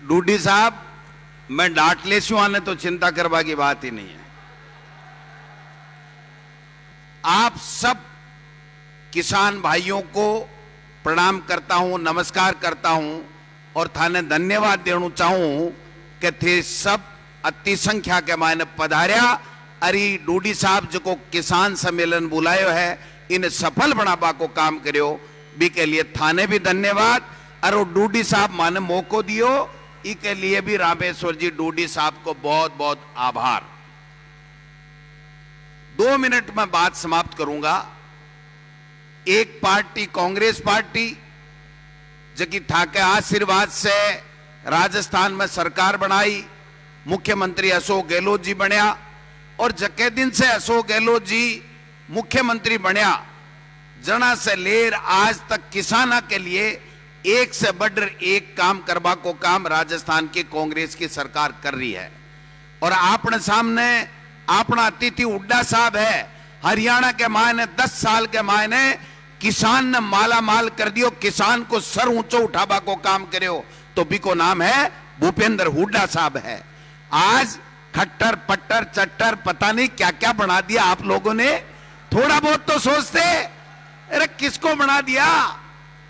डूडी साहब, मैं डांट लेसी हूं आने तो चिंता करवा की बात ही नहीं है। आप सब किसान भाइयों को प्रणाम करता हूं, नमस्कार करता हूं और थाने धन्यवाद देना चाहूं कि थे सब अति संख्या के मायने पधार्या। अरे डूडी साहब जो किसान सम्मेलन बुलायो है इन्हें सफल बनाबा को काम करियो, बी के लिए थाने भी धन्यवाद। और डूडी साहब माने मौको दियो, इसके लिए भी रामेश्वर जी डूडी साहब को बहुत बहुत आभार। 2 मिनट में बात समाप्त करूंगा। एक पार्टी कांग्रेस पार्टी जबकि था के आशीर्वाद से राजस्थान में सरकार बनाई, मुख्यमंत्री अशोक गहलोत जी बनया और जके दिन से अशोक गहलोत जी मुख्यमंत्री बनया जना से लेर आज तक किसाना के लिए एक से बढ़कर एक काम करवा को काम राजस्थान की कांग्रेस की सरकार कर रही है। और आपने सामने अपना अतिथि हुड्डा साहब है, हरियाणा के मायने 10 साल के मायने किसान ने माला माल कर दियो, किसान को सर ऊंचो उठावा को काम करो, तो भी को नाम है भूपेंद्र हुड्डा साहब है। आज खट्टर पट्टर चट्टर पता नहीं क्या क्या बना दिया आप लोगों ने, थोड़ा बहुत तो सोचते। अरे किसको बना दिया,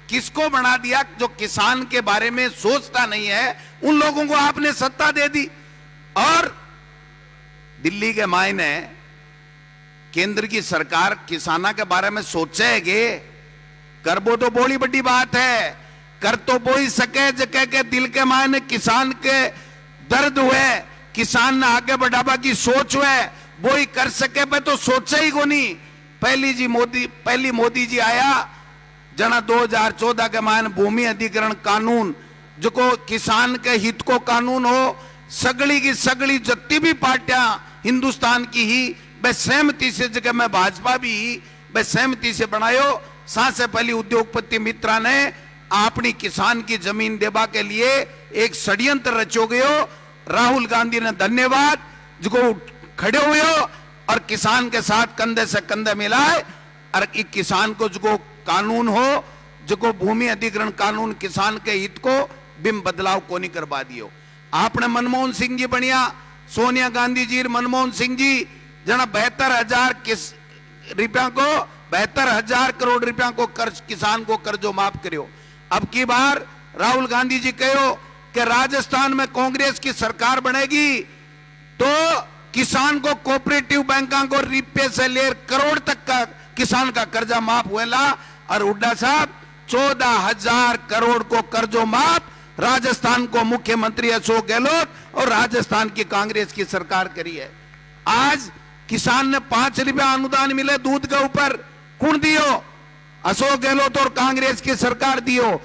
किसको बना दिया? जो किसान के बारे में सोचता नहीं है उन लोगों को आपने सत्ता दे दी। और दिल्ली के मायने केंद्र की सरकार किसाना के बारे में सोचेगी, करबो तो बड़ी बड़ी बात है, कर तो वो ही सके जके के दिल के मायने किसान के दर्द हुए, किसान ने आगे बढ़ावा की सोच हुए, वो ही कर सके पे तो सोचे ही को नहीं। पहली मोदी जी आया जना 2014 के मायने भूमि अधिग्रहण कानून जो को किसान के हित को कानून हो, सगली की सगली जितनी भी पार्टियां हिंदुस्तान की ही वह सहमति से, जगह में भाजपा भी वह सहमति से बनायो। साथ से पहली उद्योगपति मित्रा ने अपनी किसान की जमीन देवा के लिए एक षड्यंत्र रचो गयो। राहुल गांधी ने धन्यवाद जो खड़े हुए और किसान के साथ कंधे से कंधे मिलाए और किसान को जो कानून हो, जो भूमि अधिग्रहण कानून किसान के हित को बिम बदलाव को नहीं करवा दियो। आपने मनमोहन सिंह जी बढ़िया, सोनिया गांधी जी, मनमोहन सिंह जी जना 72,000 करोड़ रुपया को कर्ज किसान को कर्जो माफ करियो। अब की बार राहुल गांधी जी कहो कि राजस्थान में कांग्रेस की सरकार बनेगी तो किसान को कोऑपरेटिव बैंकों को रुपये से लेकर करोड़ तक का किसान का कर्जा माफ हुएला। और हुड्डा साहब 14,000 करोड़ को कर्जो माफ राजस्थान को मुख्यमंत्री अशोक गहलोत और राजस्थान की कांग्रेस की सरकार करी है। आज किसान ने 5 रुपया अनुदान मिले दूध के ऊपर, कौन दियो? अशोक गहलोत और कांग्रेस की सरकार दियो।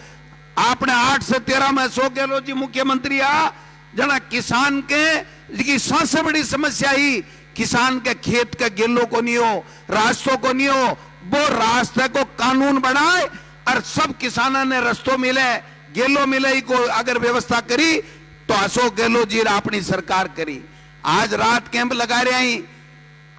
आपने 8 से 13 में अशोक गहलोत जी मुख्यमंत्री आ जना किसान के सबसे बड़ी समस्या ही किसान के खेत के गेलों को नहीं हो, रास्तों को नहीं हो, वो रास्ते को कानून बनाए और सब किसानों ने रस्तों मिले, गेलो मिले ही को अगर व्यवस्था करी तो अशोक गहलोत जी अपनी सरकार करी। आज रात कैंप लगा रहे हैं,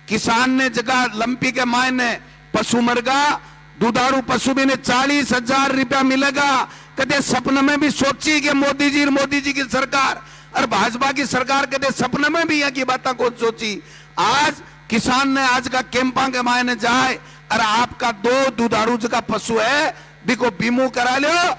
किसान ने जगह लंपी के मायने पशु मरगा, दुधारू पशु भी ने 40,000 रुपया मिलेगा। कदे सपने में भी सोची कि मोदी जी की सरकार और भाजपा की सरकार कदे सपने में भी यहाँ की बातें कौन सोची। आज किसान ने आज का कैंपा के मायने जाए और आपका 2 दुधारू जगह पशु है बिको बीमो करा लो।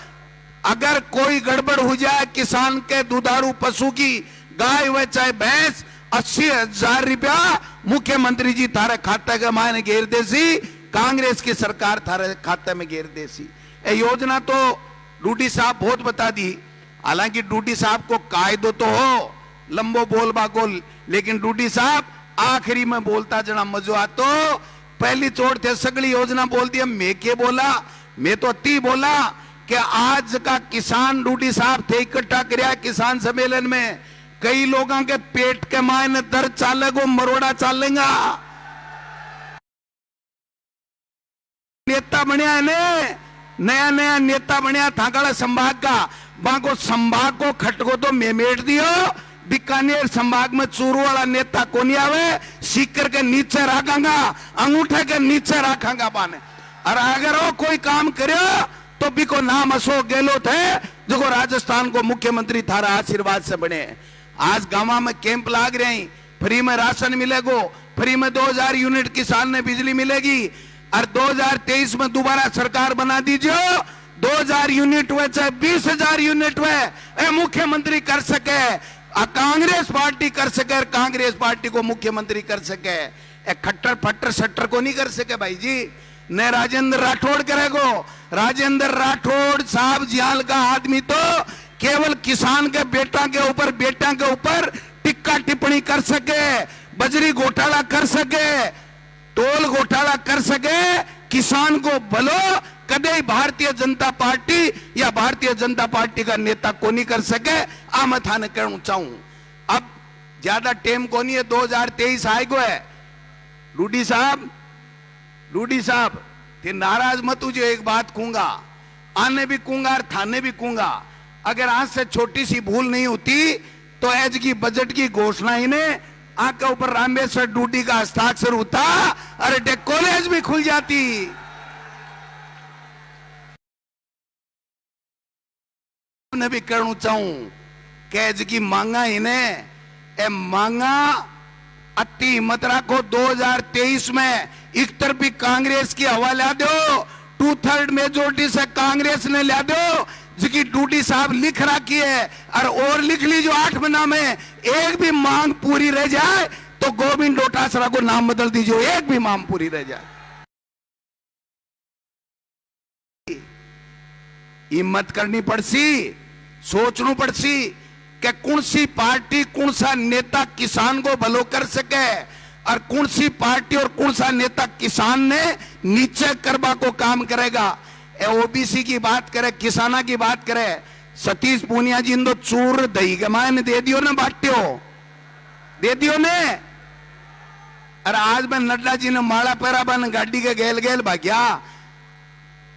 अगर कोई गड़बड़ हो जाए किसान के दुधारू पशु की, गाय हुए चाहे भैंस, 80,000 रुपया मुख्यमंत्री जी थारे खाते के मायने घेर देसी, कांग्रेस की सरकार थारे खाते में घेर देसी। ये योजना तो डूडी साहब बहुत बता दी, हालांकि डूडी साहब को कायदो तो हो लंबो बोलबा को, लेकिन डूडी साहब आखिरी में बोलता जना मजो आतो। पहली चोट थे सगली योजना बोल दी, मैं के बोला, मैं तो ती बोला कि आज का किसान डूडी साहब थे इकट्ठा कराया किसान सम्मेलन में, कई लोगों के पेट के मायने दर्द चालेगो, मरोड़ा चालेगा। नेता बनया है ने, नया नया नेता बनया थाकाड़ा संभाग का, बाको संभाग को खटको तो मेमेट दियो। बीकानेर संभाग में चूरू वाला नेता को नहीं आवे, सीकर के नीचे रखांगा, अंगूठे के नीचे रखांगा बाने। और अगर वो कोई काम करे तो भी को नाम अशोक गहलोत है, जो राजस्थान को मुख्यमंत्री थारा आशीर्वाद से बने। आज गांव में कैंप लाग रहे हैं, फ्री में राशन मिलेगो, फ्री में 2000 यूनिट किसान ने बिजली मिलेगी। और 2023 में दोबारा सरकार बना दीजिए, 2000 यूनिट हुए चाहे 20,000 यूनिट हुए, मुख्यमंत्री कर सके, कांग्रेस पार्टी कर सके, कांग्रेस पार्टी को मुख्यमंत्री कर सके। खट्टर फट्टर सट्टर को नहीं कर सके भाई जी, ने राजेंद्र राठौड़ करेगो। राजेंद्र राठौड़ साहब जियाल का आदमी तो केवल किसान के बेटा के ऊपर टिक्का टिप्पणी कर सके, बजरी घोटाला कर सके, टोल घोटाला कर सके, किसान को भलो कदे भारतीय जनता पार्टी या भारतीय जनता पार्टी का नेता को नहीं कर सके। आ मैं थाने कहना चाहूं, अब ज्यादा टाइम को नहीं है, 2023 आएगो है। लूडी साहब ते नाराज मत हो, जो एक बात कहूंगा, आने भी कहूंगा और थाने भी कहूंगा, अगर आज से छोटी सी भूल नहीं होती तो एज की बजट की घोषणा ही ने आंख के ऊपर रामेश्वर डूडी का हस्ताक्षर होता, अरे कॉलेज भी खुल जाती। मैं भी कहना चाहूं कि एज की मांगा ही ने ए मांगा अति हिम्मत रखो, 2023 में एक तरफी कांग्रेस की हवा ला दो, 2/3 मेजोरिटी से कांग्रेस ने ला दो, जिसकी डूडी साहब लिख रखी है, और लिख लीजिए 8 महीना में एक भी मांग पूरी रह जाए तो गोविंद डोटासरा को नाम बदल दीजिए, एक भी मांग पूरी रह जाए। हिम्मत करनी पड़सी, सोचना पड़सी कि कौन सी पार्टी कौन सा नेता किसान को भलो कर सके, और कौन सी पार्टी और कौन सा नेता किसान ने नीचे करवा को काम करेगा। ओबीसी की बात करे, किसाना की बात करे, सतीश पूनिया जी तो चूर दही के मायने दे दियो ना, बांटियो दे दियो ने। अरे आज मैं नड्डा जी ने माला पैरा बन गाड़ी के गेल भाग्या।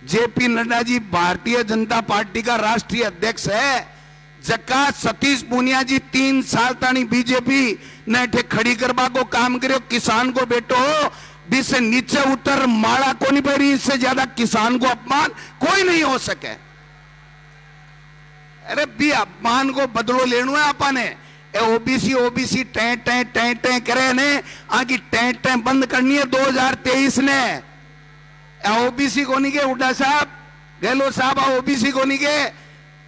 जेपी नड्डा जी भारतीय जनता पार्टी का राष्ट्रीय अध्यक्ष है, जका सतीश पूनिया जी 3 साल तानी बीजेपी ने खड़ी करवा को काम करो। किसान को बेटो भी से नीचे उतर माला को नहीं पड़ी, इससे ज्यादा किसान को अपमान कोई नहीं हो सके। अरे भी अपमान को बदलो लेना है आपने। ओबीसी टें करे ने, आगे टें बंद करनी है 2023 ने। ओबीसी को नहीं के उड्डा साहब, गहलोत साहब ओबीसी को नहीं के,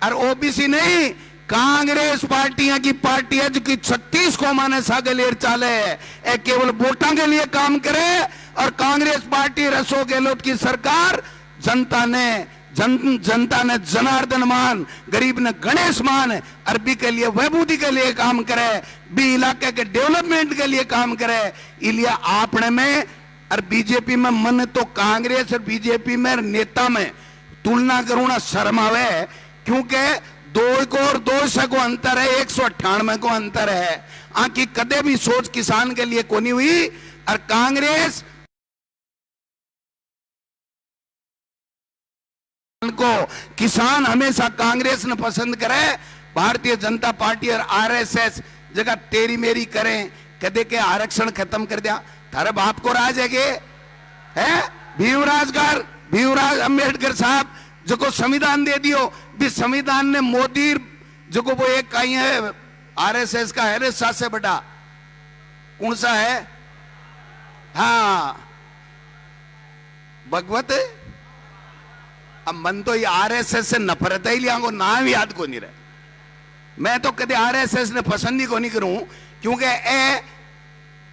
और ओबीसी नहीं, कांग्रेस पार्टियां की पार्टी है जो कि 36 को माने सागलेर चाले है, केवल वोटा के लिए काम करे। और कांग्रेस पार्टी रसो गहलोत की सरकार जनता ने जनार्दन मान, गरीब ने गणेश मान, अरबी के लिए वैभूति के लिए काम करे, भी इलाके के डेवलपमेंट के लिए काम करे। इसलिए आपने में और बीजेपी में मन तो कांग्रेस और बीजेपी में नेता में तुलना करूं ना शर्म आवे, क्योंकि 2 को और 200 को अंतर है, 198 को अंतर है। आंकी कदे भी सोच किसान के लिए कोनी हुई। और कांग्रेस को किसान हमेशा कांग्रेस ने पसंद करे। भारतीय जनता पार्टी और आरएसएस जगह तेरी मेरी करें, कदे के आरक्षण खत्म कर दिया। थारे बाप को राज है भीमराज अंबेडकर साहब जो को संविधान दे दियो, भी संविधान ने मोदी जो को वो एक कहीं है आरएसएस का है सबसे बड़ा कौन सा है, हाँ भगवत। अब मन तो ये आरएसएस से नफरत है, लिया नाम याद को नहीं रहे। मैं तो कदे आरएसएस ने पसंद ही को नहीं करूं, क्योंकि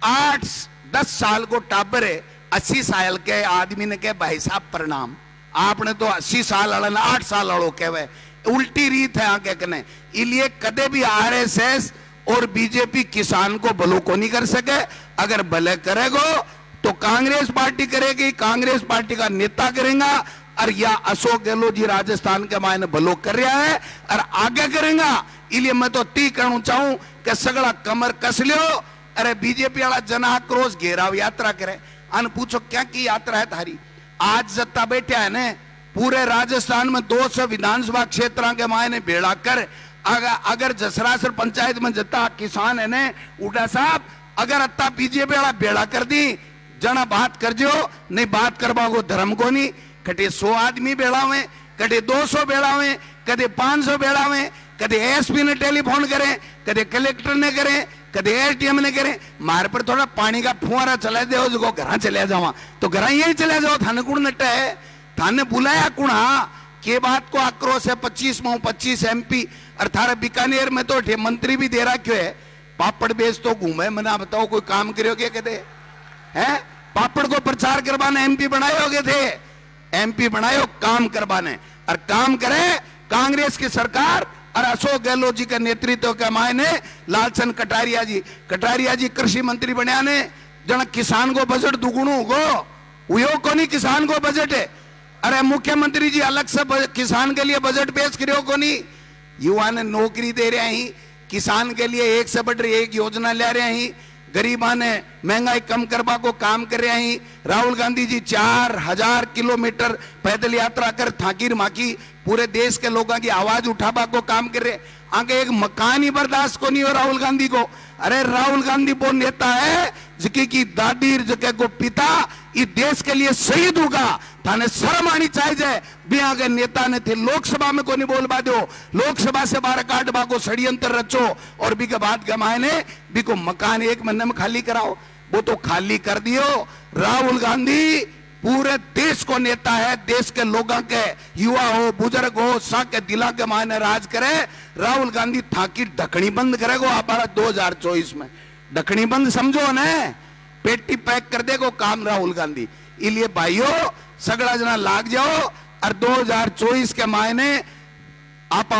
8-10 साल को टाबर है, 80 साल के आदमी ने कहे भाई साहब प्रणाम, आपने तो 80 साल वाला 8 साल वालों कहे, उल्टी रीत है आके कहने। इसलिए कदे भी आरएसएस और बीजेपी किसान को भलो को नहीं कर सके। अगर भले करेगो तो कांग्रेस पार्टी करेगी, कांग्रेस पार्टी का नेता करेगा, और या अशोक गहलोत जी राजस्थान के मायने भलो कर रहा है और आगे करेगा। इसलिए मैं तो ती कहना चाहूं कि सगड़ा कमर कस लियो। अरे बीजेपी वाला जन आक्रोश घेराव यात्रा करे, अन पूछो क्या की यात्रा है थारी। आज जत्ता बैठा है ने पूरे राजस्थान में 200 विधानसभा क्षेत्र के मायने बेड़ा कर, अगर जसरासर पंचायत में जत्ता किसान है ने उड़ा साहब, अगर अत्ता बीजेपी वाला बेड़ा कर दी जना बात कर जो, नहीं बात करवा को धर्म को नहीं। कटे 100 आदमी बेड़ा हुए, कटे 200 बेड़ा हुए, कदे 500 बेड़ा में, कदे एसपी ने टेलीफोन करे, कदे कलेक्टर ने करे, कदे एसडीएम ने करे, मारे पर थोड़ा पानी का फुहारा चला दो जो घर चले जावा, तो घर यही चले जाओ। थाने कुण नट है, थाने बुलाया कुण? के बात को आक्रोश है? 25 MP और थारा बीकानेर में तो मंत्री भी दे रखो है, पापड़ बेच तो घूमे। मना बताओ कोई काम करोगे कहते हैं? पापड़ को प्रचार करवाने MP बनायोगे थे? MP बनायो काम करवाने, और काम करे कांग्रेस की सरकार और अशोक गहलोत जी के नेतृत्व के मायने लालचंद कटारिया जी कृषि मंत्री बनया ने, जन किसान को बजट दुगुणो होगो, उयो को नहीं किसान को बजट है। अरे मुख्यमंत्री जी अलग से किसान के लिए बजट पेश करो को नहीं, युवा ने नौकरी दे रहे हैं, किसान के लिए एक से बढ़ एक योजना ले रहे हैं, गरीबा ने महंगाई कम करवा को काम कर रहे हैं। राहुल गांधी जी 4000 किलोमीटर पैदल यात्रा कर थाकीर माकी पूरे देश के लोगों की आवाज उठावा को काम कर रहे। आगे एक मकान ही बर्दाश्त को नहीं हो राहुल गांधी को। अरे राहुल गांधी वो नेता है जिकी की दादी जगह को पिता इस देश के लिए शहीद होगा, थाने शर्म आनी चाहिए। बिया के नेता ने थे लोकसभा में को नहीं बोलवा दो, लोकसभा से बाहर काटवा को षड्यंत्र रचो, और भी के बाद गमाए ने भी को मकान 1 महीने में खाली कराओ, वो तो खाली कर दियो। राहुल गांधी पूरे देश को नेता है, देश के लोगों के, युवा हो बुजुर्ग हो, सबके दिला के मायने राज करे। राहुल गांधी थाकी ढकनी बंद करेगा आप 2024 में, ढकनी बंद समझो ने, पेटी पैक कर देगो काम राहुल गांधी। इसलिए भाइयों सगड़ा जना लाग जाओ, और 2024 के मायने आप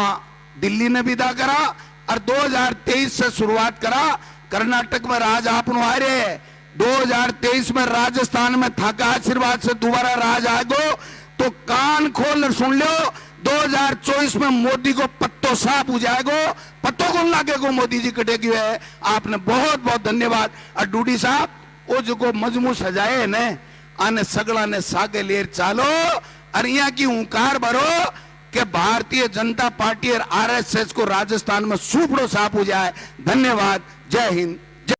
दिल्ली ने विदा करा, और 2023 से शुरुआत करा। कर्नाटक में राज आपनो आ रहे, 2023 में राजस्थान में थाका आशीर्वाद से दोबारा राज आएगो, तो कान खोल सुन लो, 2024 में मोदी को पत्तो साफ हो जाएगो, पत्तो को लागेगो मोदी जी कटेगी है। आपने बहुत बहुत धन्यवाद। और डूडी साहब वो जो को मजमू सजाए ने आने सगड़ा ने सागे लेर चालो, और यहाँ की हुंकार भरो कि भारतीय जनता पार्टी और RSS को राजस्थान में सूपड़ो साफ हो जाए। धन्यवाद। जय हिंद।